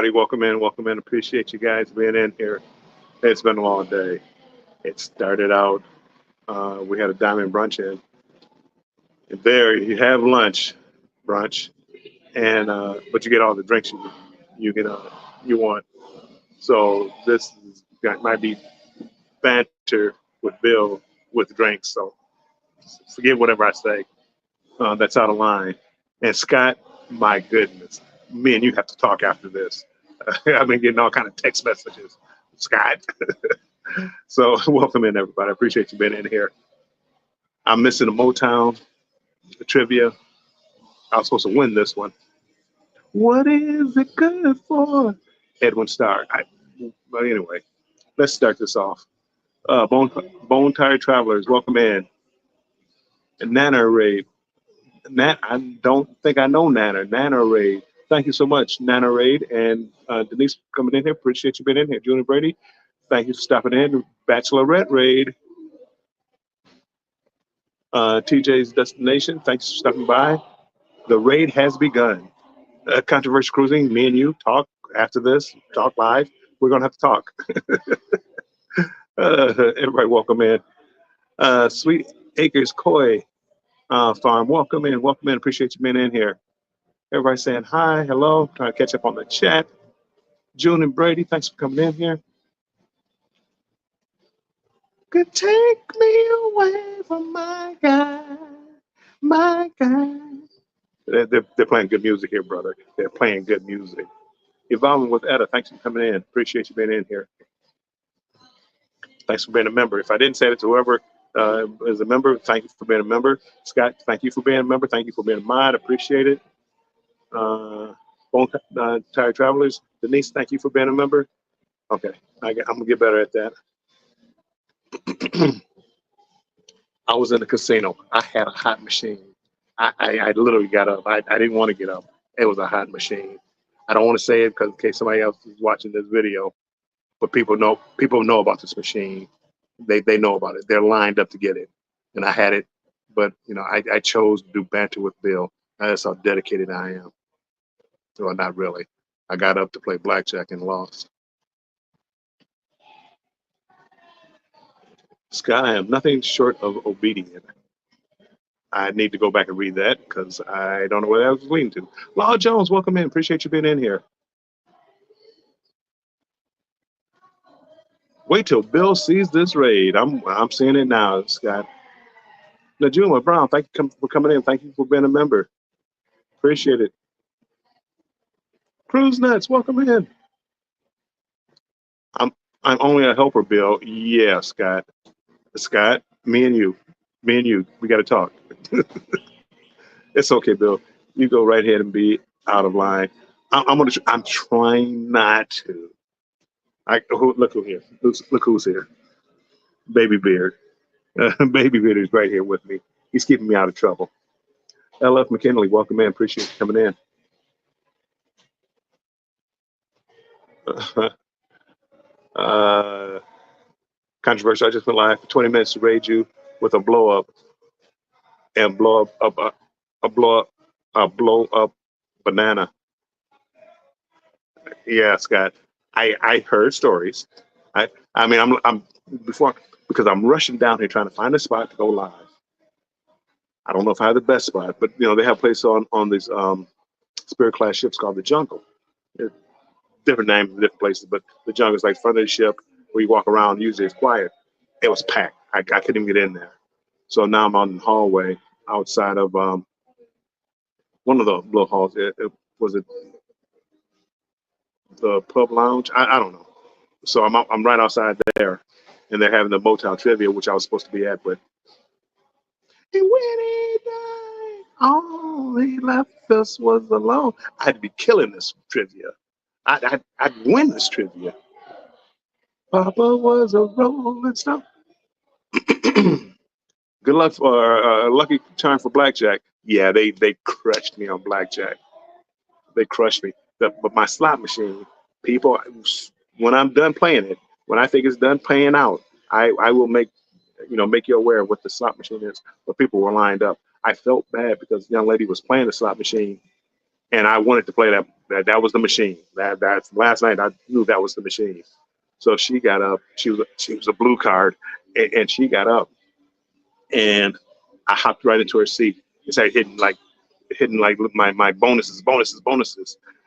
everybody. Welcome in. Welcome in. Appreciate you guys being in here. It's been a long day. It started out, we had a diamond brunch in. And there you have lunch, brunch, and but you get all the drinks you can you want. So might be banter with Bill with drinks. So forgive whatever I say. That's out of line. And Scott, my goodness, me and you have to talk after this. I've been getting all kind of text messages, Scott. So welcome in, everybody. I appreciate you being in here. I'm missing the Motown trivia. I was supposed to win this one. What is it good for? Edwin Starr. But anyway, let's start this off. Bone Tired Travelers, welcome in. Nana Raid. I don't think I know Nana. Nana Raid. Thank you so much, Nana Raid. And Denise coming in here. Appreciate you being in here. Junior Brady, thank you for stopping in. Bachelorette Raid. TJ's Destination, thanks for stopping by. The raid has begun. Controversial Cruising, me and you talk after this, talk live. We're going to have to talk. Everybody welcome in. Sweet Acres Koi Farm, welcome in, welcome in. Appreciate you being in here. Everybody saying hi, hello, trying to catch up on the chat. June and Brady, thanks for coming in here. Could take me away from my guy, my guy. They're playing good music here, brother. They're playing good music. Evolving with Etta, thanks for coming in. Appreciate you being in here. Thanks for being a member. If I didn't say it to whoever is a member, thank you for being a member. Scott, thank you for being a member. Thank you for being a mod. Appreciate it. Tired Travelers, Denise, thank you for being a member. Okay, I'm going to get better at that. I was in the casino. I had a hot machine. I literally got up. I didn't want to get up. It was a hot machine. I don't want to say it because in case somebody else is watching this video, but people know about this machine. They know about it. They're lined up to get it, and I had it. But I chose to do banter with Bill. That's how dedicated I am. Well, not really. I got up to play blackjack and lost. Scott, I am nothing short of obedient. I need to go back and read that because I don't know where that was leading to. Law Jones, welcome in. Appreciate you being in here. Wait till Bill sees this raid. I'm seeing it now, Scott. Najuma Brown, thank you for coming in. Thank you for being a member. Appreciate it. Cruise Nuts, welcome in. I'm only a helper, Bill. Yeah, Scott. Scott, me and you, we got to talk. It's okay, Bill. You go right ahead and be out of line. I'm trying not to. Look who here. Look who's here. Baby Beard. Baby Beard is right here with me. He's keeping me out of trouble. LF McKinley, welcome in. Appreciate you coming in. Controversial. I just went live for 20 minutes to raid you with a blow up and blow up banana. Yeah, Scott. I heard stories. I mean I'm before because I'm rushing down here trying to find a spot to go live. I don't know if I have the best spot, but they have places on these Spirit class ships called the Jungle. Different names, different places, but the Jungle is like front of the ship where you walk around. Usually it's quiet. It was packed. I couldn't even get in there. So now I'm on the hallway outside of one of the little halls. Was it the pub lounge? I don't know. So I'm right outside there, and they're having the Motown trivia, which I was supposed to be at. But and when he died, all he left us was alone. I'd be killing this trivia. I'd win this trivia. Papa was a rolling stone. Good luck for lucky charm for blackjack. Yeah, they crushed me on blackjack. They crushed me. But my slot machine, people, when I'm done playing it, when I think it's done playing out, I will make you aware of what the slot machine is. But people were lined up. I felt bad because the young lady was playing the slot machine, and I wanted to play That was the machine. That's last night. I knew that was the machine. So she got up. She was a blue card, and she got up, and I hopped right into her seat and started hitting like my bonuses.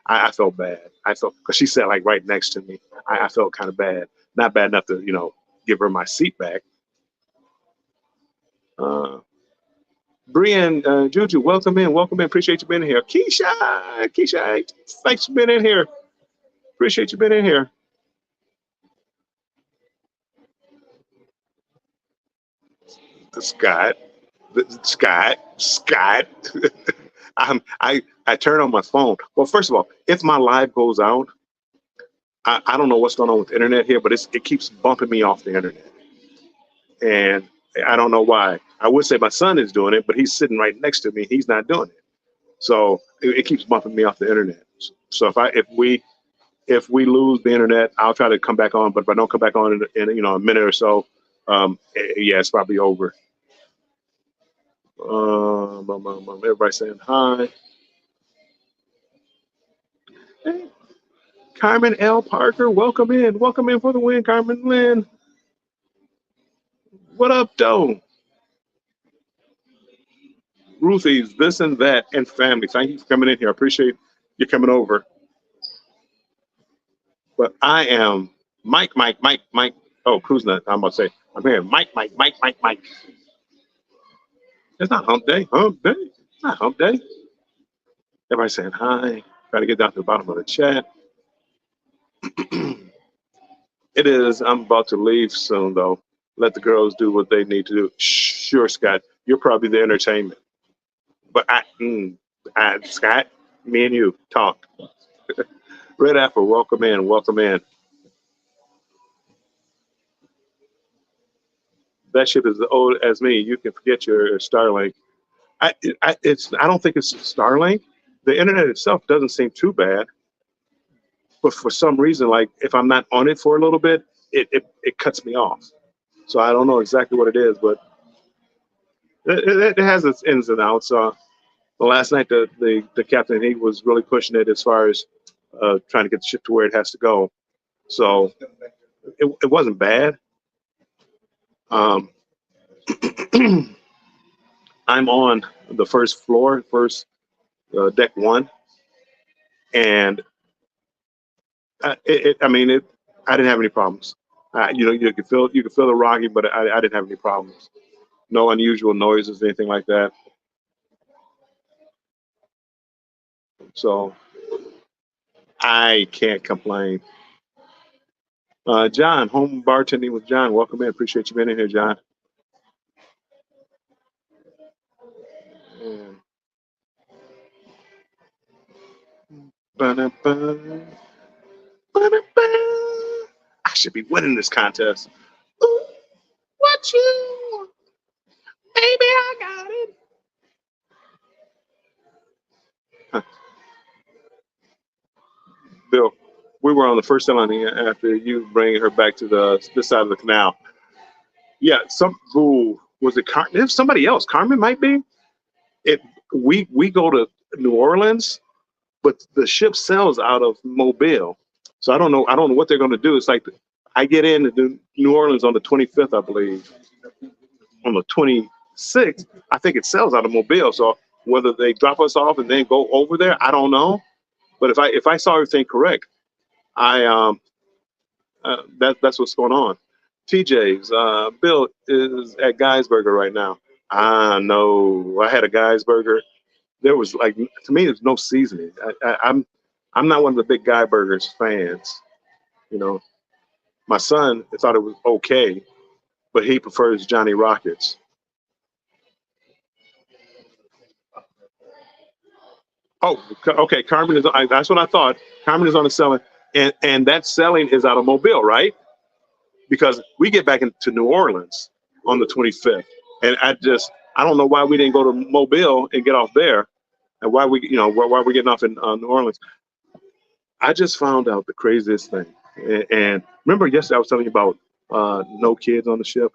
I felt bad. I felt because she sat like right next to me. I felt kind of bad. Not bad enough to give her my seat back. Uh, Brian, Juju, welcome in. Welcome in. Appreciate you being here. Keisha, thanks for being in here. Appreciate you being in here. Scott, Scott. I turn on my phone. Well, first of all, if my live goes out, I don't know what's going on with the internet here, but it keeps bumping me off the internet, and I don't know why. I would say my son is doing it, but he's sitting right next to me. He's not doing it, so it keeps bumping me off the internet. So if we lose the internet, I'll try to come back on. But if I don't come back on in a minute or so, yeah, it's probably over. Everybody saying hi. Hey, Carmen L. Parker, welcome in. Welcome in for the win, Carmen Lynn. What up, though? Ruthie's, this and that, and family. Thank you for coming in here. I appreciate you coming over. But I am Mike. Oh, Cruz Nut. I'm about to say, I'm here. Mike. It's not hump day. Hump day. It's not hump day. Everybody saying hi. Try to get down to the bottom of the chat. It is. I'm about to leave soon, though. Let the girls do what they need to do. Sure, Scott. You're probably the entertainment. But Scott, me and you talk. Red Apple, welcome in. Welcome in. That ship is as old as me. You can forget your Starlink. I don't think it's Starlink. The internet itself doesn't seem too bad, but for some reason, like if I'm not on it for a little bit, it cuts me off. So I don't know exactly what it is, but it has its ins and outs. Last night, the captain, he was really pushing it as far as trying to get the ship to where it has to go. So it wasn't bad. Um, I'm on the first floor, deck one, and I didn't have any problems. You could feel the rocking, but I didn't have any problems. No unusual noises, anything like that. So I can't complain. John, home bartending with John. Welcome in. Appreciate you being in here, John. And ba-da-ba, ba-da-ba. I should be winning this contest. Ooh, what you? Baby, I got it. Huh. Bill, we were on the first line after you bringing her back to this side of the canal. Yeah, who was it? If somebody else, Carmen might be. It we go to New Orleans, but the ship sails out of Mobile. So I don't know what they're going to do. It's like I get into New Orleans on the 25th, I believe. On the 26th, I think it sails out of Mobile. So whether they drop us off and then go over there, I don't know. But if I saw everything correct, I that's what's going on. TJ's Bill is at Guy's Burger right now. I know. I had a Guy's Burger. There was like to me, there's no seasoning. I'm not one of the big Guy Burgers fans. You know, my son thought it was okay, but he prefers Johnny Rockets. Oh, okay. Carmen is. That's what I thought. Carmen is on the selling, and that selling is out of Mobile, right? Because we get back into New Orleans on the 25th, and I don't know why we didn't go to Mobile and get off there, and why we're getting off in New Orleans. I just found out the craziest thing, and remember yesterday I was telling you about no kids on the ship.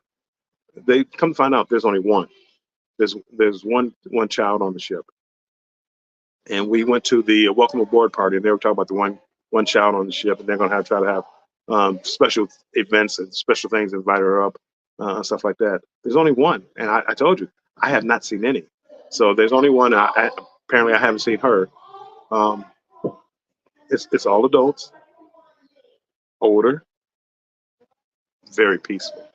They come to find out there's only one. There's one child on the ship, and we went to the welcome aboard party, and they were talking about the one child on the ship, and they're going to have try to have special events and special things, invite her up, stuff like that. There's only one, and I told you I have not seen any. So there's only one. Apparently, I haven't seen her. Um, it's all adults, older, very peaceful,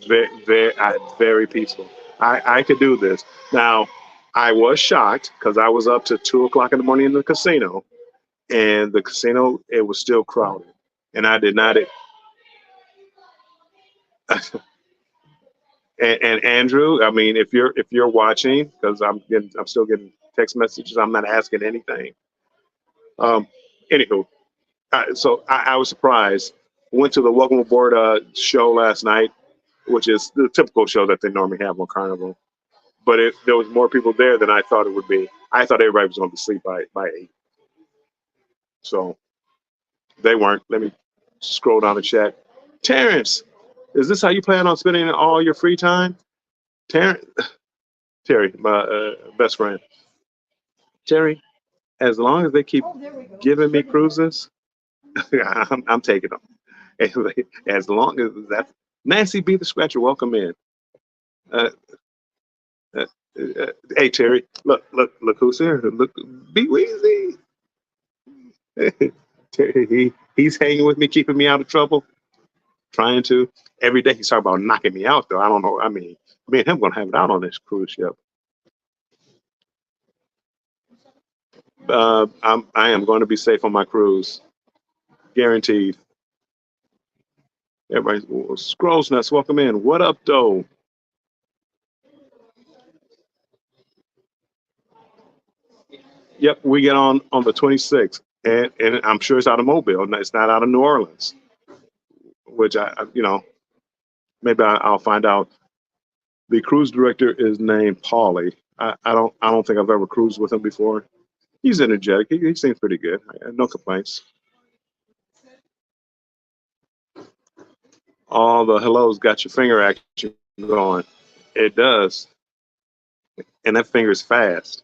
very peaceful. I could do this now. I was shocked because I was up to 2 o'clock in the morning in the casino, and the casino it was still crowded, and I did not. And Andrew, I mean, if you're watching, because I'm still getting text messages. I'm not asking anything. Um, Anywho, so I was surprised. Went to the Welcome Aboard show last night, which is the typical show that they normally have on Carnival. But there was more people there than I thought it would be. I thought everybody was going to be asleep by 8, so they weren't. Let me scroll down the chat. Terrence, is this how you plan on spending all your free time? Terrence, Terry, my best friend. Terry, as long as they keep giving me cruises, I'm taking them. As long as that. Nancy B. the Scratcher, welcome in. Uh, uh, hey, Terry, look who's here. Look, Be Weezy. Terry, he's hanging with me, keeping me out of trouble, trying to. Every day he's talking about knocking me out, though. I don't know. I mean, me and him going to have it out on this cruise ship. I am going to be safe on my cruise, guaranteed. Everybody, Scrolls Nuts, welcome in. What up, though? Yep, we get on the 26th, and I'm sure it's out of Mobile. It's not out of New Orleans, which maybe I'll find out. The cruise director is named Paulie. I don't think I've ever cruised with him before. He's energetic. He seems pretty good. No complaints. All the hellos got your finger action going. It does, and that finger's fast.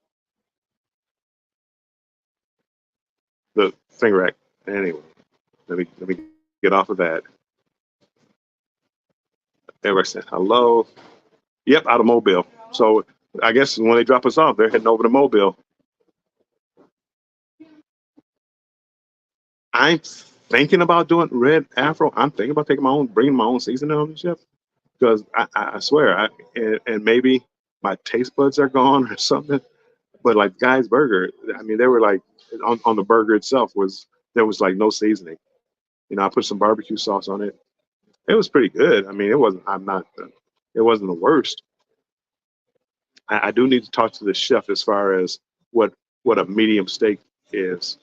The finger act. Anyway, let me get off of that. Everybody said hello. Yep, out of Mobile. So I guess when they drop us off, they're heading over to Mobile. I'm thinking about doing Red Afro. I'm thinking about bringing my own seasoning on the ship because I swear, and maybe my taste buds are gone or something. But like Guy's Burger, I mean, they were like on the burger itself there was like no seasoning. I put some barbecue sauce on it. It was pretty good. I mean, it wasn't. I'm not. It wasn't the worst. I do need to talk to the chef as far as what what a medium steak is.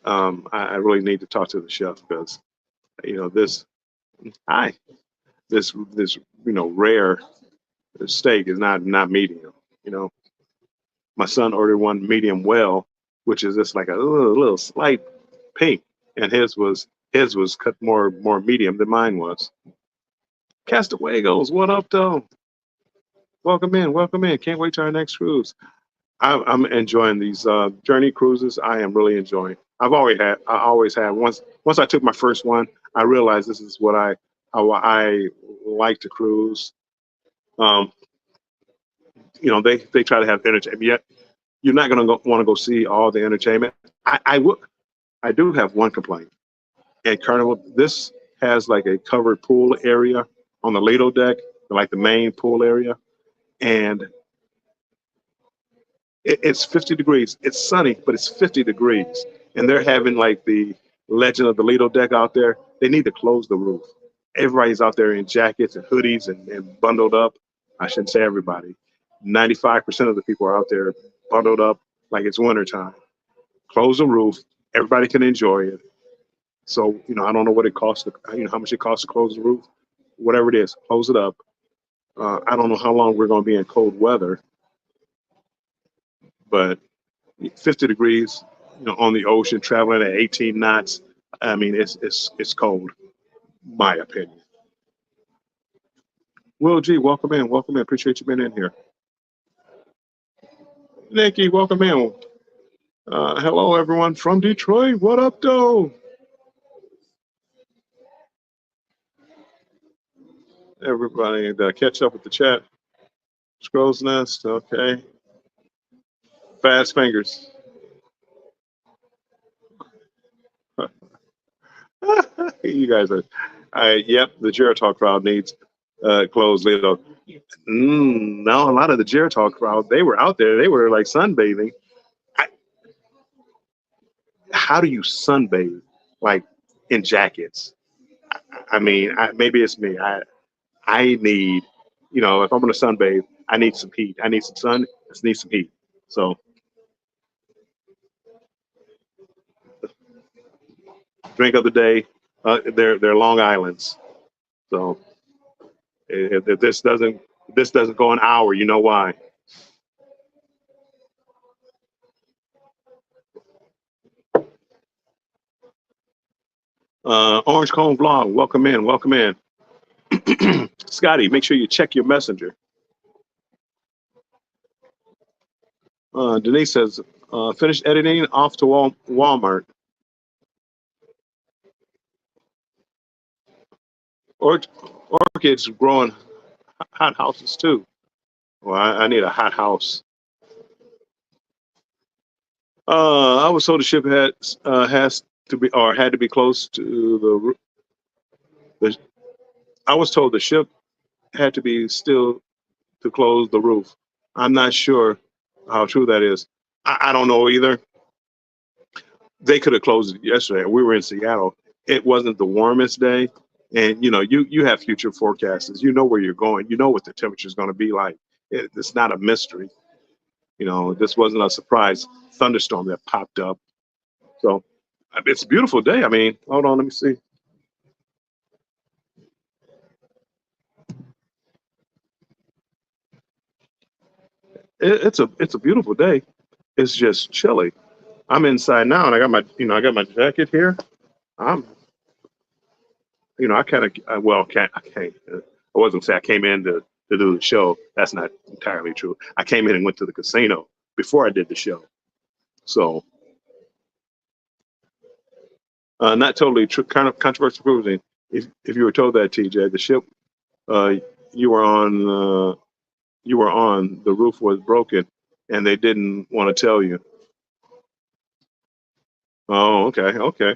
I really need to talk to the chef because this hi this rare steak is not medium. You know, my son ordered one medium well, which is just like a little slight pink, and his was cut more medium than mine was. Castawagoes, what up though? Welcome in, welcome in. Can't wait to our next cruise. I'm enjoying these journey cruises. I am really enjoying. I always had. Once I took my first one, I realized this is how I like to cruise. Um, they try to have entertainment. Yet you're not gonna want to go see all the entertainment. I do have one complaint. At Carnival, this has like a covered pool area on the Lido deck, like the main pool area, and it's 50 degrees. It's sunny, but it's 50 degrees. And they're having like the Legend of the Lido deck out there. They need to close the roof. Everybody's out there in jackets and hoodies and bundled up. I shouldn't say everybody. 95% of the people are out there bundled up like it's wintertime. Close the roof. Everybody can enjoy it. So, I don't know what it costs, how much it costs to close the roof. Whatever it is, close it up. I don't know how long we're going to be in cold weather, but 50 degrees, on the ocean, traveling at 18 knots. I mean, it's cold, my opinion. Will G, welcome in, welcome in. Appreciate you being in here. Nikki, welcome in. Hello, everyone from Detroit. What up, though? Everybody, catch up with the chat. Scrolls Nest, okay. Fast fingers. You guys are. Yep, the Geritol crowd needs clothes, Lito. No, a lot of the Geritol crowd, they were out there. They were like sunbathing. I, how do you sunbathe like in jackets? I mean, maybe it's me. I need, if I'm going to sunbathe, I need some heat. I need some sun. I need some heat. So, drink of the day, they're Long Island's. So, if this doesn't go an hour, you know why? Orange Cone Vlog, welcome in, welcome in. Scotty, make sure you check your messenger. Denise says, finished editing, off to Walmart. Or orchids growing hot houses too. Well, I need a hot house. I was told the ship has to be or had to be close to the. I was told the ship had to be still to close the roof. I'm not sure how true that is. I don't know either. They could have closed it yesterday. We were in Seattle. It wasn't the warmest day, and you have future forecasts. You know where you're going. You know what the temperature is going to be like. It's not a mystery. This wasn't a surprise thunderstorm that popped up. So it's a beautiful day. I mean, hold on, let me see. It's a beautiful day. It's just chilly. I'm inside now, and I got my jacket here. I'm I kind of well can't I can't I wasn't say I came in to do the show. That's not entirely true. I came in and went to the casino before I did the show. So not totally true. Kind of controversial cruising. If you were told that, TJ, the ship uh, you were on the roof was broken, and they didn't want to tell you. Oh, okay, okay.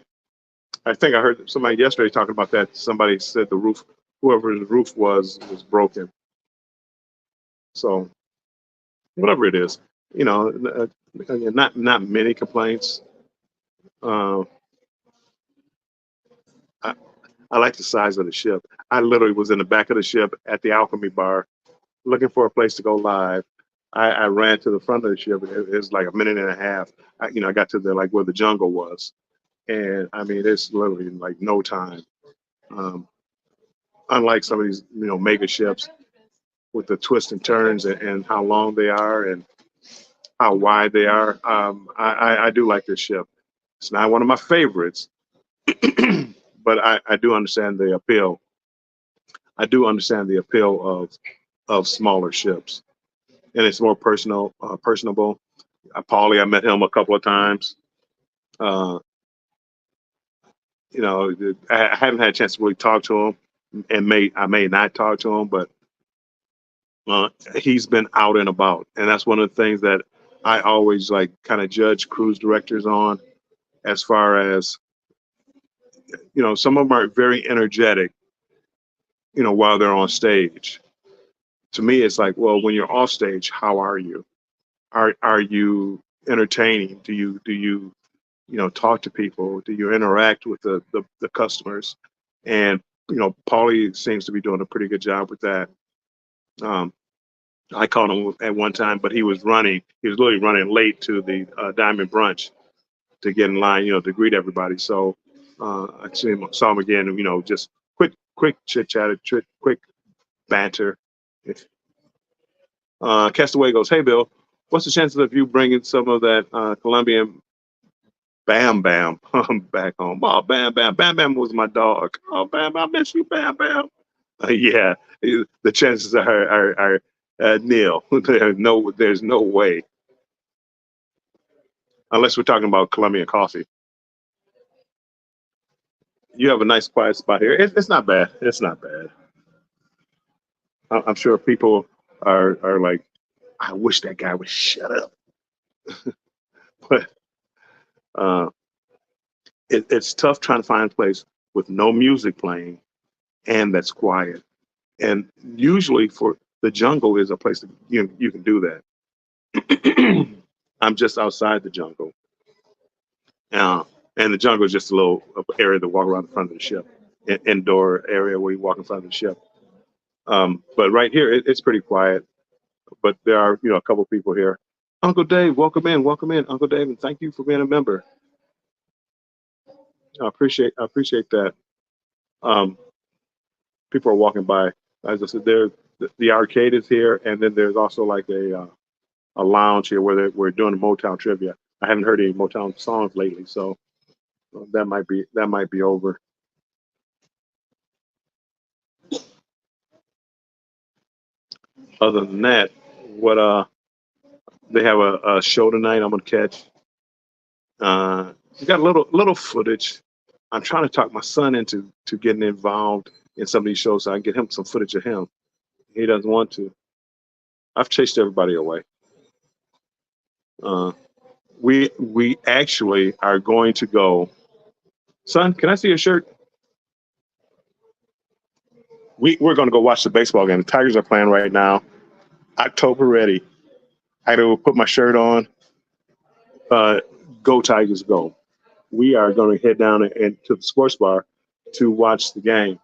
I think I heard somebody yesterday talking about that. Somebody said the roof, whoever the roof was broken. So whatever it is, not many complaints. Uh, I, I like the size of the ship. I literally was in the back of the ship at the Alchemy Bar looking for a place to go live. I ran to the front of the ship. It was like a minute and a half. I got to the like where the jungle was, and I mean it's literally like no time. Um, Unlike some of these mega ships with the twists and turns and how long they are and how wide they are. I do like this ship. It's not one of my favorites, but I do understand the appeal. I do understand the appeal of smaller ships, and it's more personable. Paulie, I met him a couple of times. Uh, I haven't had a chance to really talk to him, and I may not talk to him, but he's been out and about, and that's one of the things that I always like kind of judge cruise directors on, as far as some of them are very energetic, while they're on stage. To me, it's like, well, when you're off stage, how are you? Are you entertaining? Do you talk to people? Do you interact with the customers? And Paulie seems to be doing a pretty good job with that. Um, I called him at one time, but he was running. He was literally running late to the Diamond Brunch to get in line, to greet everybody. So I saw him again, and just quick chit chat, quick banter. Castaway goes, "Hey Bill, what's the chances of you bringing some of that Colombian Bam Bam back home?" "Oh, Bam Bam, Bam Bam was my dog. Oh, Bam, I miss you, Bam Bam." Yeah, the chances are nil. There's no way. unless we're talking about Colombian coffee. You have a nice quiet spot here. It's not bad. It's not bad. I'm sure people are like, I wish that guy would shut up. But uh, it's tough trying to find a place with no music playing and that's quiet. And usually for the jungle is a place that you can do that. I'm just outside the jungle. Uh, and the jungle is just a little area to walk around the front of the ship, indoor area where you walk in front of the ship. But right here, it's pretty quiet. But there are, a couple people here. Uncle Dave, welcome in, Uncle Dave, and thank you for being a member. I appreciate that. Um, People are walking by. As I said, the arcade is here, and then there's also like a lounge here where we're doing the Motown trivia. I haven't heard any Motown songs lately, so that might be over. Other than that, what they have a show tonight. I'm gonna catch. We got little footage. I'm trying to talk my son into getting involved in some of these shows so I can get him some footage of him. He doesn't want to. I've chased everybody away. Uh, we actually are going to go. Son, can I see your shirt? We're going to go watch the baseball game. The Tigers are playing right now. October ready. I got to put my shirt on. Uh, Go Tigers, go. We are going to head down and to the sports bar to watch the game.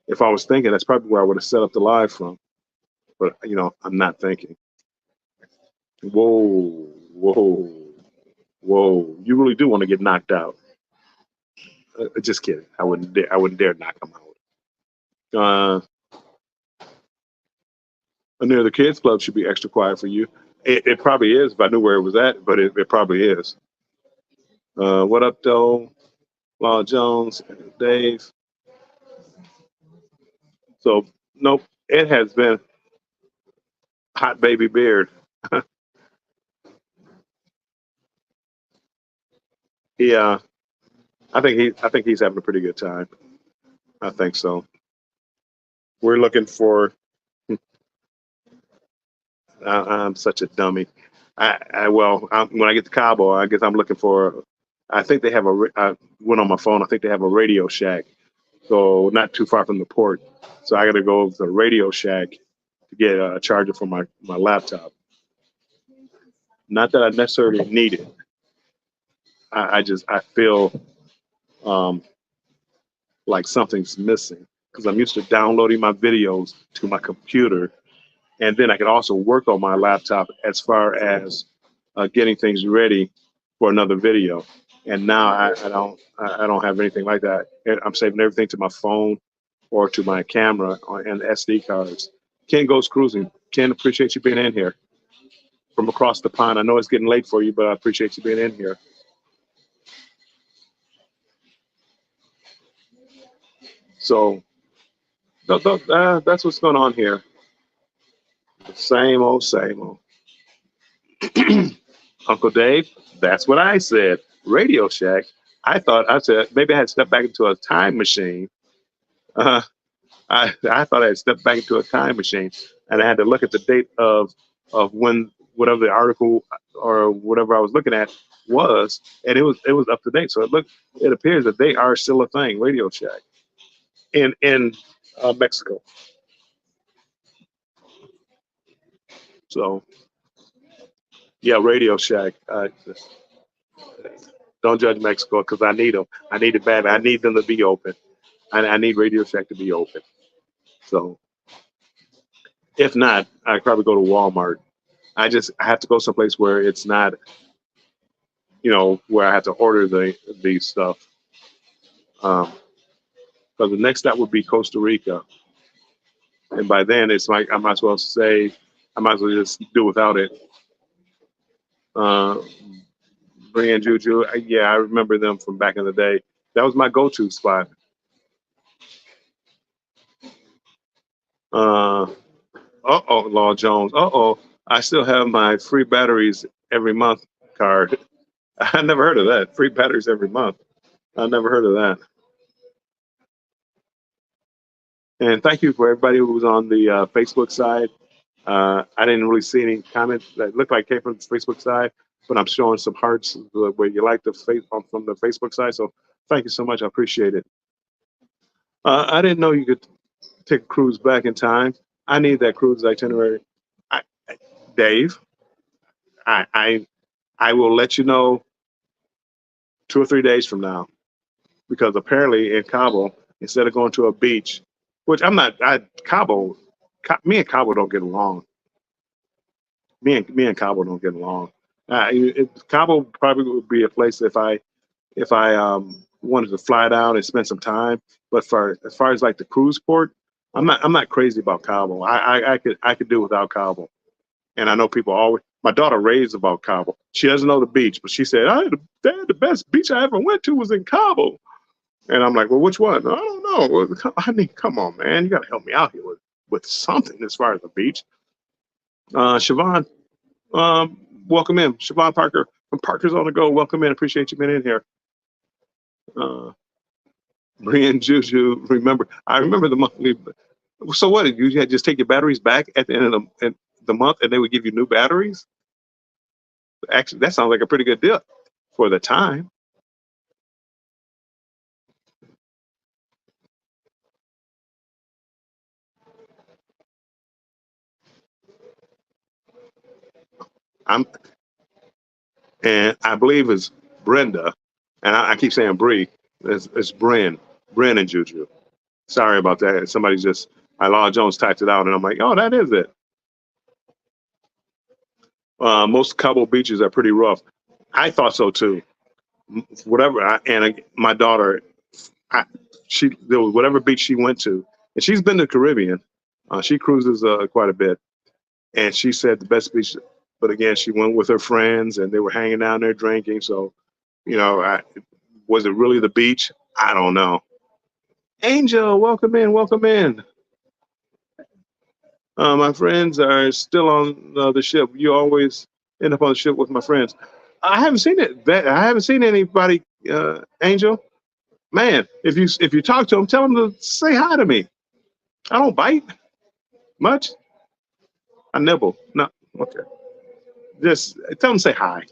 If I was thinking, that's probably where I would have set up the live from. But I'm not thinking. Whoa, whoa, whoa! You really do want to get knocked out? Just kidding. I wouldn't dare. I wouldn't dare knock them out. Near the kids club should be extra quiet for you. It probably is if I knew where it was at, but it probably is. What up, though? Law Jones, Dave. So nope. It has been hot baby beard. Yeah, I think he's having a pretty good time. I think so. We're looking for. I'm such a dummy. When I get to Cabo, I guess I'm looking for. I think they have I went on my phone. I think they have a Radio Shack, so not too far from the port. So I got to go to the Radio Shack to get a charger for my laptop. Not that I necessarily need it. I feel um, like something's missing because I'm used to downloading my videos to my computer, and then I can also work on my laptop as far as getting things ready for another video. And now I don't have anything like that. I'm saving everything to my phone or to my camera and SD cards. Ken goes cruising. Ken, appreciate you being in here from across the pond. I know it's getting late for you, but I appreciate you being in here. So that's what's going on here. Same old, same old. Uncle Dave, that's what I said. Radio Shack. I said maybe I had stepped back into a time machine. Uh, I thought I had stepped back into a time machine, and I had to look at the date of when whatever the article or whatever I was looking at was, and it was up to date. So it appears that they are still a thing. Radio Shack in Mexico. So yeah, Radio Shack. Don't judge Mexico because I need them. I need it bad. I need them to be open. I need Radio Shack to be open. So if not, I'd probably go to Walmart. I have to go someplace where it's not, where I have to order the stuff. Because the next step would be Costa Rica, and by then it's like I might as well just do without it. Uh, Brian Juju, yeah, I remember them from back in the day. That was my go-to spot. Uh Law Jones. I still have my free batteries every month card. I never heard of that. Free batteries every month. I never heard of that. And thank you for everybody who was on the Facebook side. I didn't really see any comments that looked like came from the Facebook side, but I'm showing some hearts where you like the face from the Facebook side. So thank you so much. I appreciate it. I didn't know you could take a cruise back in time. I need that cruise itinerary. I, Dave, I, I I will let you know 2 or 3 days from now because apparently in Cabo, instead of going to a beach, which I'm not, Cabo, me and Cabo don't get along. Me and Cabo don't get along. Cabo probably would be a place if I wanted to fly down and spend some time. But for as far as like the cruise port, I'm not crazy about Cabo. I could do without Cabo. And I know people always. My daughter raves about Cabo. She doesn't know the beach, but she said, "Dad, the best beach I ever went to was in Cabo." And I'm like, "Well, which one?" I don't know. Well, I mean, come on, man, you got to help me out here with something as far as the beach. Siobhan, welcome in. Siobhan Parker from Parker's on the Go. Welcome in. Appreciate you being in here. Uh, Brian Juju, I remember the monthly. So what? You had just take your batteries back at the end of the month, and they would give you new batteries. Actually, that sounds like a pretty good deal for the time. I'm and I believe it's Brenda, and I keep saying Bree. It's Bren and Juju. Sorry about that. Somebody just Law Jones typed it out, and I'm like, oh, that is it. Most Cabo beaches are pretty rough. I thought so too. Whatever, my daughter, I, there was whatever beach she went to, and she's been to the Caribbean. She cruises quite a bit, and she said the best beach. But again, she went with her friends, and they were hanging down there drinking. So, was it really the beach? I don't know. Angel, welcome in, welcome in. My friends are still on the ship. You always end up on the ship with my friends. I haven't seen it. I haven't seen anybody, Angel. Man, if you talk to them, tell them to say hi to me. I don't bite much. I nibble. No, okay. Just tell them to say hi.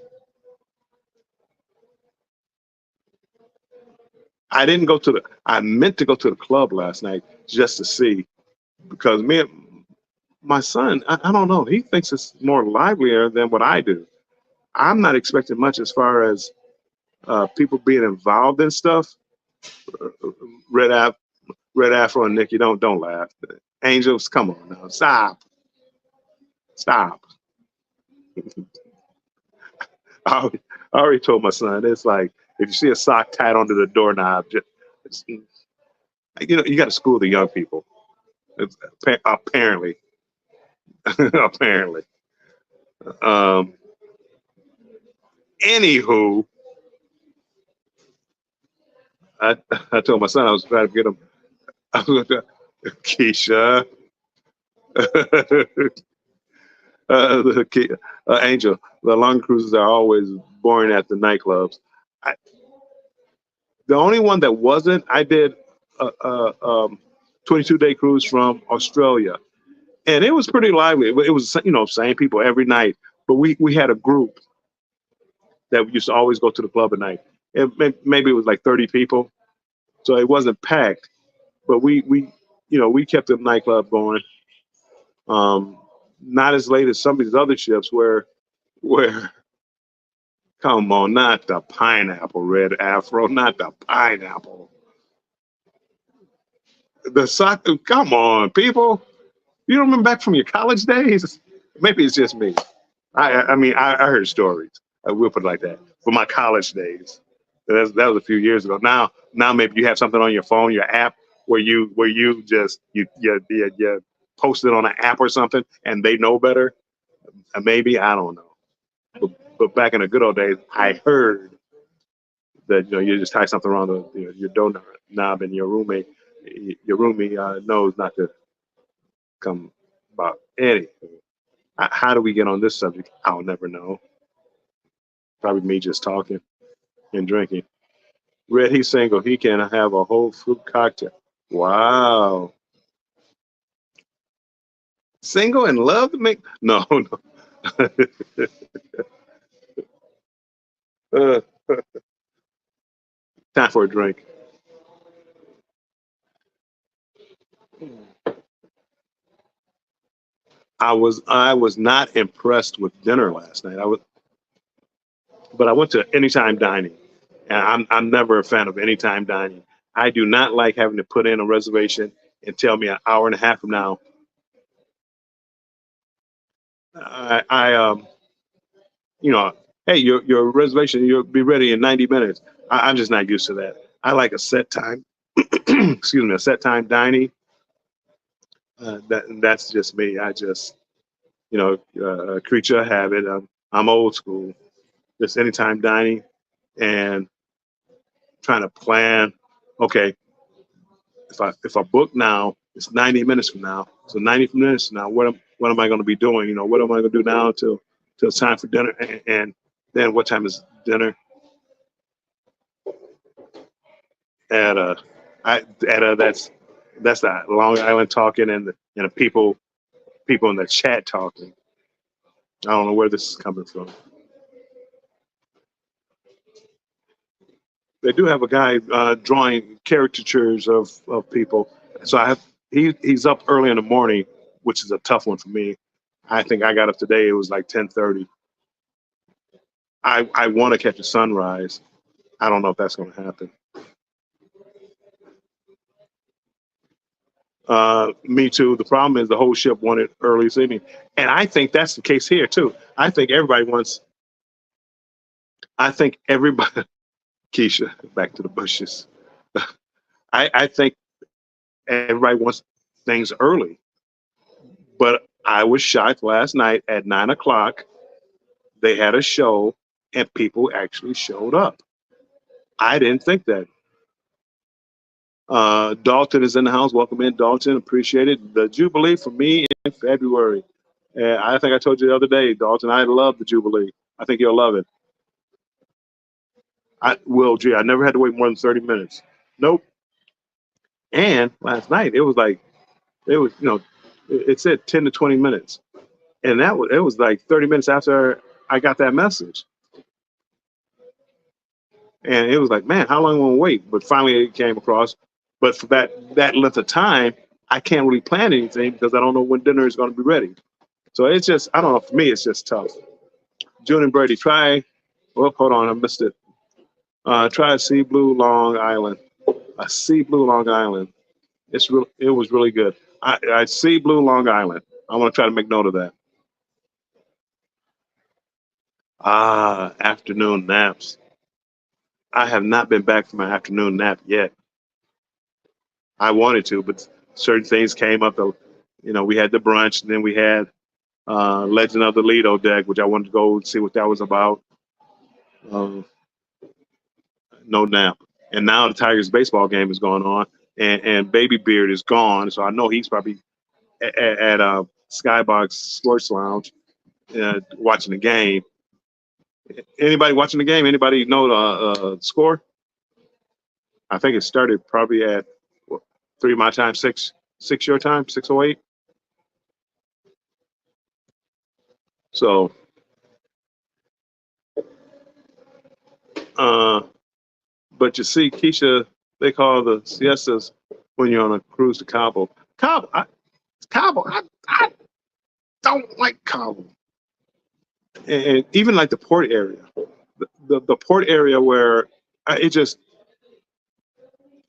I didn't go to the. I meant to go to the club last night just to see because my son. I don't know. He thinks it's more livelier than what I do. I'm not expecting much as far as people being involved in stuff. Red Af, Red Afro and Nikki, don't laugh. Angels, come on now, stop. I already told my son it's like if you see a sock tied onto the doorknob, you got to school the young people. Apparently, apparently. Um, Anywho, I, I told my son I was trying to get him. I was going Keisha, Angel. The long cruises are always boring at the nightclubs. I, the only one that wasn't, I did a 22-day cruise from Australia, and it was pretty lively. It was same people every night, but we had a group that used to always go to the club at night. Maybe it was like 30 people, so it wasn't packed, but we kept the nightclub going. Um, Not as late as some of these other ships where come on, not the pineapple red afro, not the pineapple. The soccer, come on, people. You don't remember back from your college days? Maybe it's just me. I heard stories. I will put it like that. For my college days, that was a few years ago. Now maybe you have something on your phone, your app, where you just you post it on an app or something, and they know better. Maybe I don't know. But back in the good old days, I heard that you just tie something around your door knob, and your roomie knows not to come about anything. How do we get on this subject? I'll never know. Probably me just talking and drinking. Red, he's single. He can have a whole fruit cocktail. Wow. Single and love to make? No, no. uh, time for a drink. I was not impressed with dinner last night. But I went to Anytime Dining, and I'm never a fan of Anytime Dining. I do not like having to put in a reservation and tell me an hour and a half from now. I you know, hey, your reservation, you'll be ready in 90 minutes. I'm just not used to that. I like a set time. Excuse me, a set time dining. That's just me. I just, a creature of habit. I'm old school. Just anytime dining and trying to plan. Okay, if I book now, it's 90 minutes from now. So 90 minutes from now, what am I going to be doing? What am I going to do now till it's time for dinner? And then what time is dinner? At that's the Long Island talking and the people in the chat talking. I don't know where this is coming from. They do have a guy drawing caricatures of people. So he's up early in the morning, which is a tough one for me. I think I got up today. It was like 10:30. I want to catch a sunrise. I don't know if that's going to happen. Me too. The problem is the whole ship wanted early evening, and I think that's the case here too. I think everybody wants. I think everybody. Keisha, back to the bushes. I think everybody wants things early, but I was shocked last night at 9 o'clock. They had a show, and people actually showed up. I didn't think that. Dalton is in the house. Welcome in, Dalton. Appreciate it. The Jubilee for me in February. I think I told you the other day, Dalton, I love the Jubilee. I think you'll love it. I never had to wait more than 30 minutes. Nope. And last night, it said 10 to 20 minutes. And it was like 30 minutes after I got that message. And it was like, man, how long will I wait? But finally it came across. But for that length of time, I can't really plan anything because I don't know when dinner is going to be ready. So it's just, I don't know. For me, it's just tough. June and Brady, try. Oh, hold on, I missed it. Try a Sea Blue Long Island. A Sea Blue Long Island. It was really good. I Sea Blue Long Island. I want to try to make note of that. Afternoon naps. I have not been back from my afternoon nap yet. I wanted to, but certain things came up. We had the brunch, and then we had Legend of the Lido deck, which I wanted to go and see what that was about. Um, no nap. And now the Tigers baseball game is going on, and Baby Beard is gone, so I know he's probably at Skybox Sports Lounge watching the game. Anybody watching the game? Anybody know the score? I think it started probably at 3 my time, 6 your time, 6:08. So, but you see, Keisha, they call the siestas when you're on a cruise to Cabo. Cabo, I don't like Cabo. And even like the port area, the port area where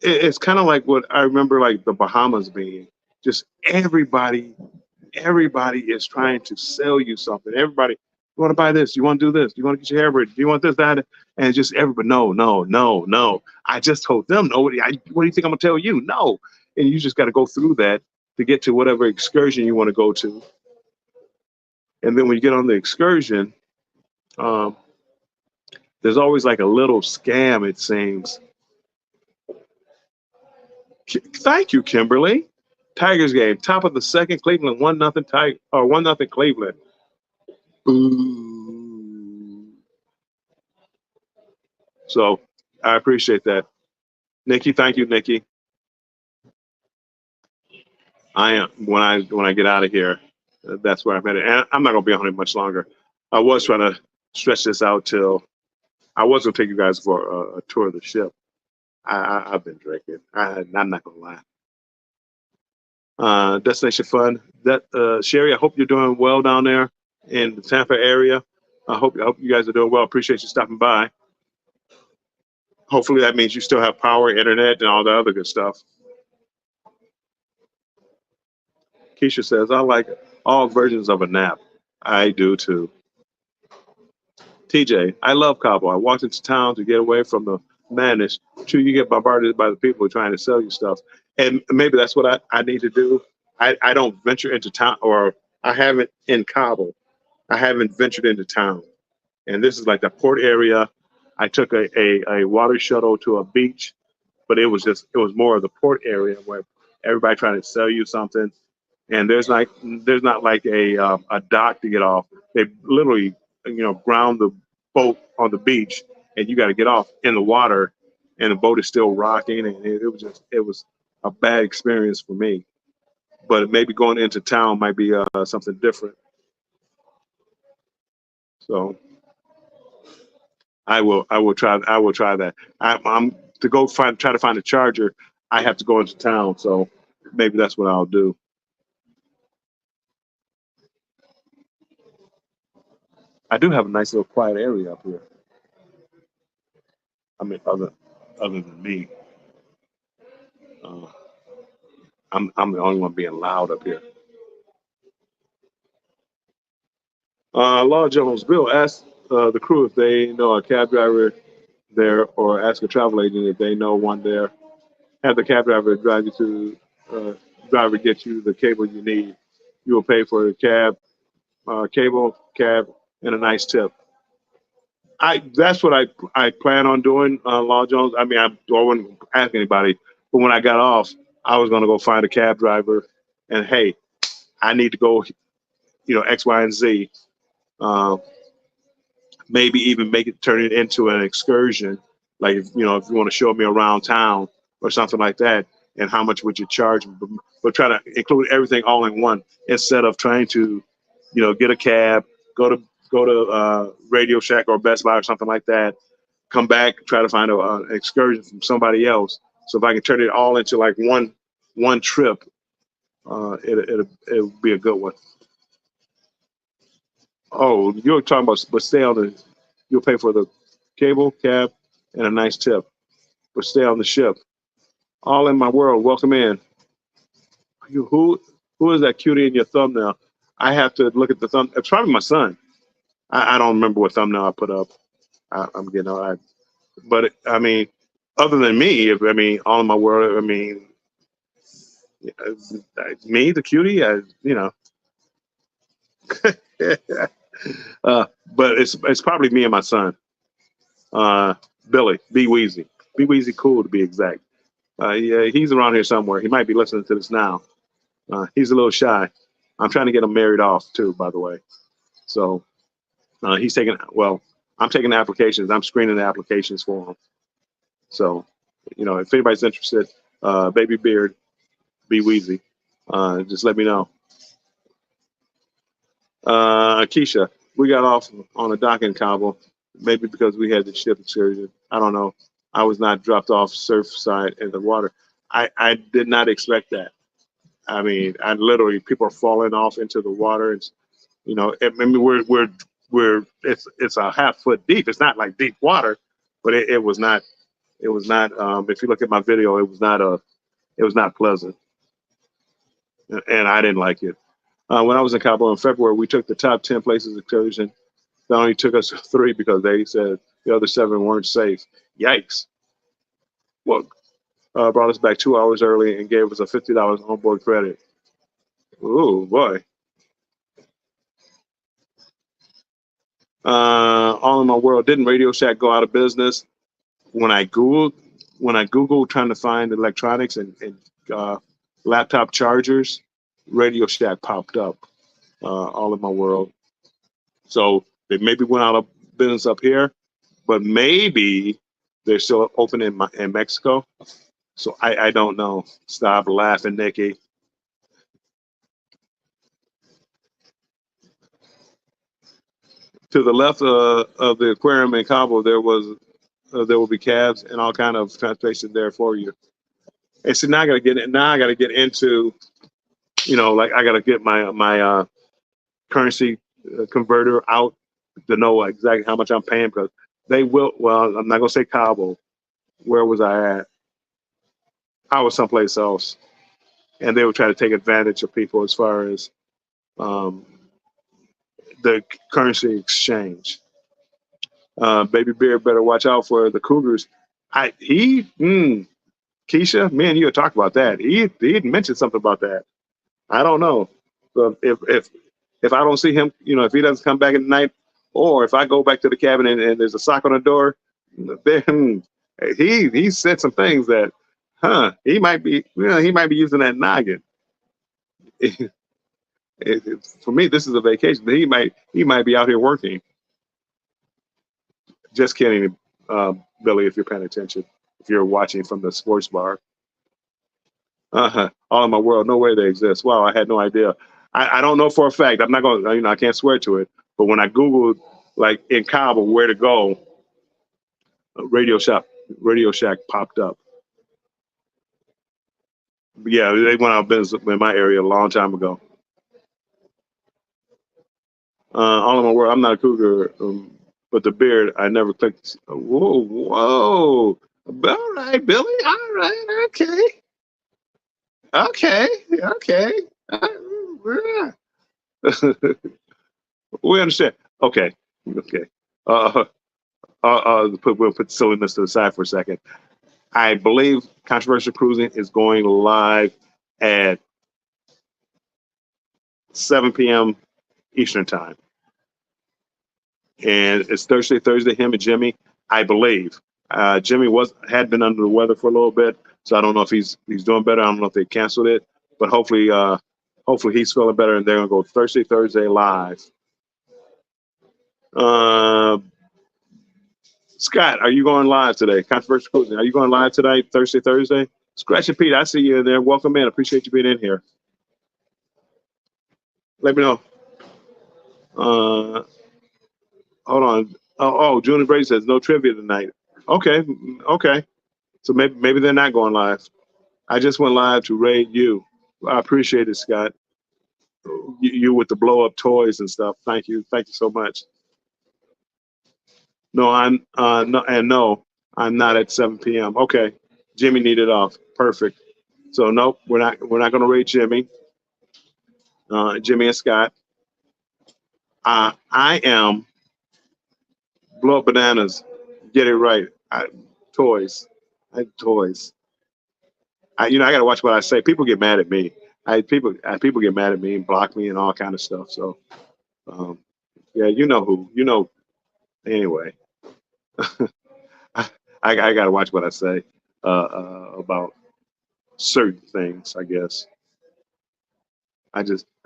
it's kind of like what I remember like the Bahamas being. Just everybody is trying to sell you something. Everybody, you want to buy this? You want to do this? You want to get your hair braided? Do you want this, that? And just everybody, no, no, no, no. I just told them no. What do you think I'm gonna tell you? No. And you just got to go through that to get to whatever excursion you want to go to. And then when you get on the excursion, um, there's always like a little scam, it seems. Thank you, Kimberly. Tigers game, top of the second, Cleveland 1-0 1-0 Cleveland. Ooh. So I appreciate that. Nikki, thank you, Nikki. I am when I get out of here, that's where I'm headed. And I'm not gonna be on it much longer. I was trying to stretch this out till I was gonna take you guys for a tour of the ship. I've been drinking. I'm not gonna lie. Destination fun. That Sherry, I hope you're doing well down there in the Tampa area. I hope you guys are doing well. Appreciate you stopping by. Hopefully that means you still have power, internet, and all the other good stuff. Keisha says, I like all versions of a nap. I do too. TJ, I love Cabo. I walked into town to get away from the madness. True, you get bombarded by the people trying to sell you stuff. And maybe that's what I need to do. I don't venture into town, or I haven't in Cabo. I haven't ventured into town. And this is like the port area. I took a water shuttle to a beach, but it was more of the port area where everybody trying to sell you something. And there's not like a dock to get off. They literally ground the boat on the beach, and you got to get off in the water, and the boat is still rocking, and it was a bad experience for me. But maybe going into town might be something different. So I will try that. I'm to go try to find a charger. I have to go into town, so maybe that's what I'll do. I do have a nice little quiet area up here. I mean, other than me, uh, I'm the only one being loud up here. Law Jones, Bill asked the crew if they know a cab driver there, or ask a travel agent if they know one there. Have the cab driver drive you to driver get you the cable you need. You will pay for the cable, cab, and a nice tip. That's what I plan on doing, Law Jones. I mean, I wouldn't ask anybody, but when I got off, I was going to go find a cab driver, and hey, I need to go, X, Y, and Z. Uh, Maybe even make it turn it into an excursion, like if you want to show me around town or something like that, and how much would you charge me? But try to include everything all in one instead of trying to, get a cab, go to Radio Shack or Best Buy or something like that, come back, try to find an excursion from somebody else. So if I can turn it all into like one trip, it'll be a good one. Oh, you're talking about, but stay on the. You'll pay for the cable, cab, and a nice tip. But stay on the ship. All in my world. Welcome in. Who is that cutie in your thumbnail? I have to look at the thumb. It's probably my son. I don't remember what thumbnail I put up. I'm getting all right. But I mean, other than me, all in my world. Me, the cutie. But it's probably me and my son, Billy B Weezy. B Weezy cool to be exact. Yeah, he's around here somewhere. He might be listening to this now. He's a little shy. I'm trying to get him married off too, by the way. So he's taking. Well, I'm taking the applications. I'm screening the applications for him. So, if anybody's interested, Baby Beard, be Weezy, just let me know. Keisha, we got off on a dock in Cabo, maybe because we had the ship excursion. I don't know. I was not dropped off surf side in the water. I did not expect that. I mean, I literally people are falling off into the water. We're it's a half foot deep. It's not like deep water, but it was not. It was not. If you look at my video, it was not It was not pleasant, and I didn't like it. When I was in Cabo in February, we took the top 10 places excursion. They only took us three because they said the other seven weren't safe. Yikes! Well, brought us back 2 hours early and gave us a $50 onboard credit. Ooh boy! All in my world, didn't Radio Shack go out of business? When I googled trying to find electronics and laptop chargers, Radio Shack popped up. All in my world. So they maybe went out of business up here, but maybe they're still open in Mexico. So I don't know. Stop laughing, Nikki. To the left of the aquarium in Cabo, there will be cabs and all kind of transportation there for you. And so now I got to get in. Now I got to get into, like I got to get my currency converter out to know exactly how much I'm paying because they will. Well, I'm not gonna say Cabo. Where was I at? I was someplace else, and they would try to take advantage of people as far as um, the currency exchange. Baby Bear better watch out for the Cougars. Keisha, me and you had talked about that. He mentioned something about that. I don't know. So if I don't see him, if he doesn't come back at night, or if I go back to the cabin and there's a sock on the door, then he said some things that, he might be, he might be using that noggin. For me, this is a vacation. He might be out here working. Just kidding, Billy. If you're paying attention, if you're watching from the sports bar, all in my world, no way they exist. Wow, I had no idea. I don't know for a fact. I'm not going to, I can't swear to it. But when I Googled, like in Cabo, where to go, Radio Shack popped up. Yeah, they went out of business in my area a long time ago. All in my world, I'm not a cougar, but the beard, I never clicked. Whoa, whoa. All right, Billy. All right, okay. We understand. Okay. Uh, we'll put silliness to the side for a second. I believe Controversial Cruising is going live at 7 p.m. Eastern Time. And it's Thursday, him and Jimmy, I believe. Jimmy had been under the weather for a little bit, so I don't know if he's doing better. I don't know if they canceled it, but hopefully he's feeling better, and they're gonna go Thursday live. Scott, are you going live today? Controversial Cruising, are you going live today, Thursday? Scratch and Pete, I see you in there. Welcome in. Appreciate you being in here. Let me know. Hold on. Julie Brady says no trivia tonight. Okay. So maybe they're not going live. I just went live to raid you. I appreciate it, Scott. You with the blow up toys and stuff. Thank you so much. No, I'm not at 7 p.m. Okay, Jimmy needed off. Perfect. So nope, we're not going to raid Jimmy. Jimmy and Scott. I am blow up bananas. Get it right. Toys. Toys. I got to watch what I say. People get mad at me. People get mad at me and block me and all kind of stuff. So, yeah, you know who. Anyway, I got to watch what I say about certain things. I guess I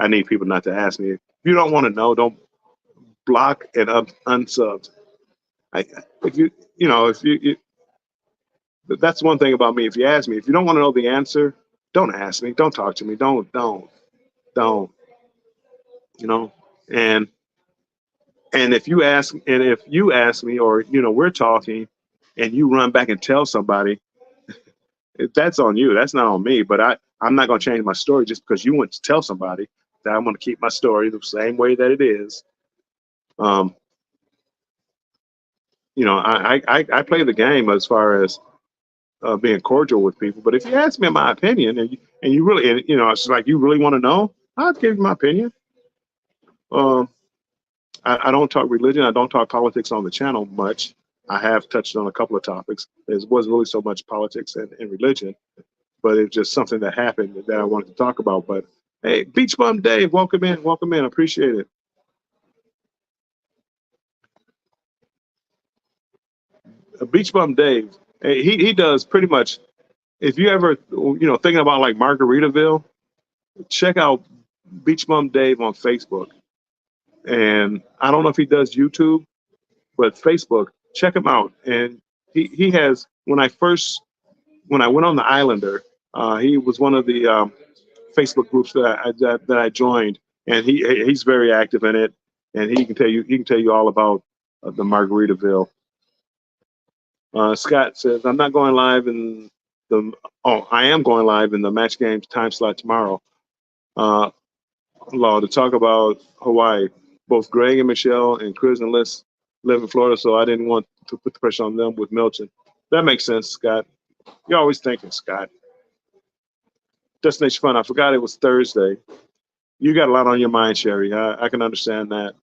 need people not to ask me. If you don't want to know, don't block and unsub. If you that's one thing about me. If you ask me, if you don't want to know the answer, don't ask me. Don't talk to me. Don't. And if you ask me, or we're talking, and you run back and tell somebody, that's on you. That's not on me. But I'm not going to change my story just because you went to tell somebody. That I'm going to keep my story the same way that it is. I play the game as far as being cordial with people. But if you ask me my opinion, and you really, it's like you really want to know, I'll give you my opinion. I don't talk religion. I don't talk politics on the channel much. I have touched on a couple of topics. It wasn't really so much politics and religion, but it's just something that happened that I wanted to talk about. But hey, Beach Bum Dave, welcome in. Appreciate it. Beach Bum Dave, he does pretty much. If you ever thinking about like Margaritaville, check out Beach Bum Dave on Facebook. And I don't know if he does YouTube, but Facebook, check him out. And he has when I went on the Islander, he was one of the Facebook groups that I joined, and he's very active in it, and he can tell you all about the Margaritaville. Scott says I'm not going live in the I am going live in the Match Games time slot tomorrow. Uh, Law to talk about Hawaii. Both Greg and Michelle and Chris and Liz live in Florida, so I didn't want to put the pressure on them with Milton. That makes sense, Scott. You're always thinking, Scott. Destination Fun. I forgot it was Thursday. You got a lot on your mind, Sherry. I can understand that.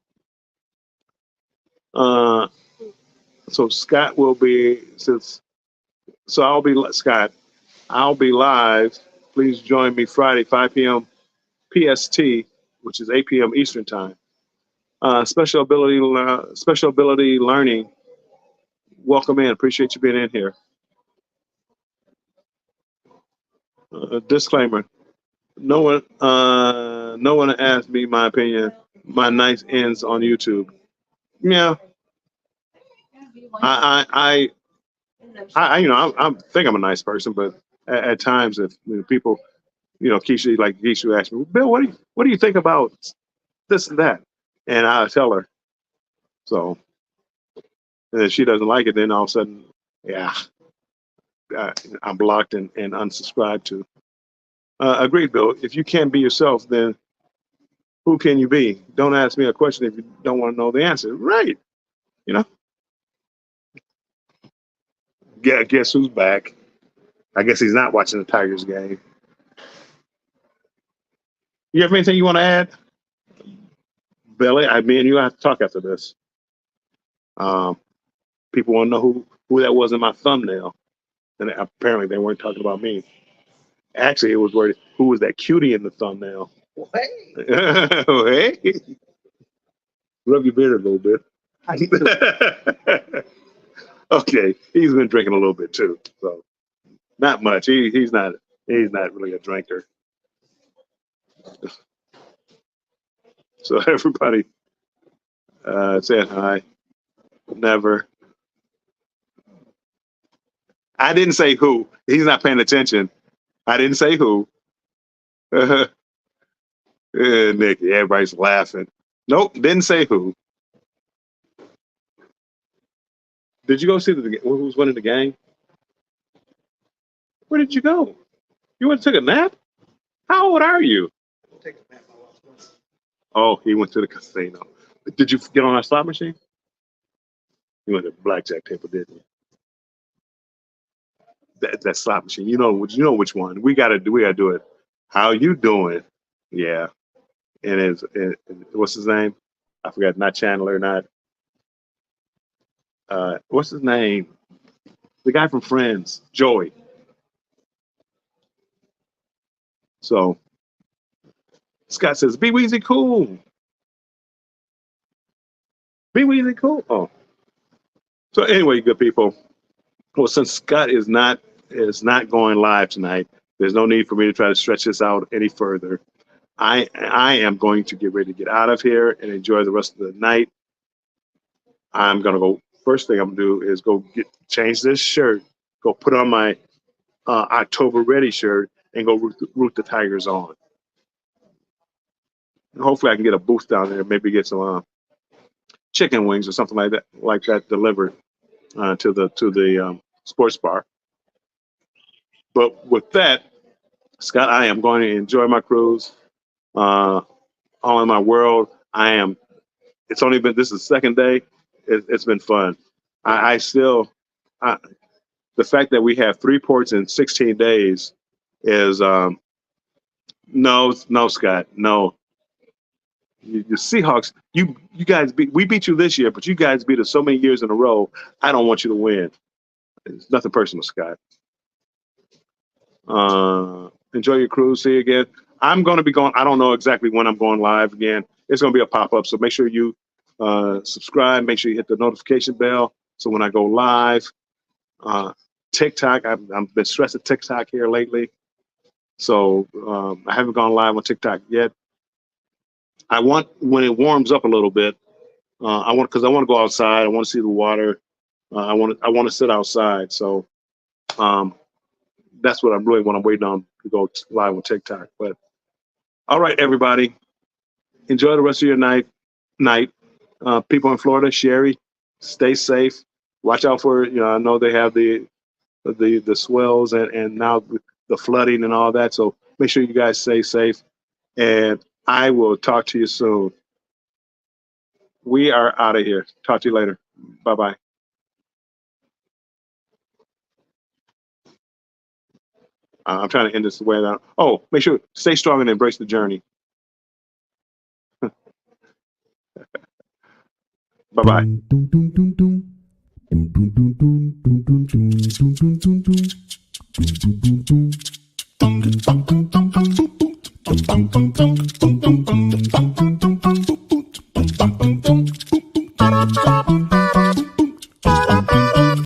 Uh, so Scott will be so I'll be Scott. I'll be live. Please join me Friday, 5 p.m. PST, which is 8 p.m. Eastern time. Special ability learning. Welcome in. Appreciate you being in here. Disclaimer: no one asked me my opinion. My night ends on YouTube. Yeah, I, I think I'm a nice person, but at times, if people, Keisha asked me, Bill, what do you think about this and that? And I tell her. So, and if she doesn't like it, then all of a sudden, yeah, I'm blocked and unsubscribed to. Agreed, Bill. If you can't be yourself, then who can you be? Don't ask me a question if you don't want to know the answer. Right. You know? Yeah, guess who's back? I guess he's not watching the Tigers game. You have anything you want to add? Billy, me and you have to talk after this. People want to know who that was in my thumbnail. And apparently they weren't talking about me. Actually, it was who was that cutie in the thumbnail? Well, hey. Oh, hey. Rub your beard a little bit. Okay, he's been drinking a little bit too, so not much. He's not really a drinker. So everybody saying hi. Never. I didn't say who. He's not paying attention. I didn't say who. Nikki, everybody's laughing. Nope, didn't say who. Did you go see who was winning the game? Where did you go? You went and took a nap? How old are you? Oh, he went to the casino. Did you get on our slot machine? You went to blackjack table, didn't you? That slot machine. You know which one. We gotta do it. How you doing? Yeah. And what's his name? I forgot. Not Chandler. Not what's his name? The guy from Friends, Joey. So Scott says, "Be Weezy cool. Be Weezy cool." Oh. So anyway, good people. Well, since Scott is not going live tonight, there's no need for me to try to stretch this out any further. I am going to get ready to get out of here and enjoy the rest of the night. I'm gonna go. First thing I'm gonna do is go change this shirt, go put on my October Ready shirt, and go root the Tigers on. And hopefully, I can get a booth down there. Maybe get some chicken wings or something like that delivered to the sports bar. But with that, Scott, I am going to enjoy my cruise. All in my world, it's only been, this is the second day. It's been fun. I still, the fact that we have 3 ports in 16 days is, no, Scott, no. The Seahawks, you guys we beat you this year, but you guys beat us so many years in a row. I don't want you to win. It's nothing personal, Scott. Enjoy your cruise. See you again. I'm going to be going. I don't know exactly when I'm going live again. It's going to be a pop-up, so make sure you subscribe. Make sure you hit the notification bell so when I go live. TikTok, I've been stressing TikTok here lately, so I haven't gone live on TikTok yet. I want, when it warms up a little bit, because I want to go outside. I want to see the water. I want to sit outside. So um, that's what I'm really what I'm waiting on to go live on TikTok. But all right, everybody, enjoy the rest of your night. People in Florida, Sherry, stay safe. Watch out for, I know they have the swells and now the flooding and all that. So make sure you guys stay safe. And I will talk to you soon. We are out of here. Talk to you later. Bye bye. I'm trying to end this the way that. Oh, make sure stay strong and embrace the journey. Bye bye.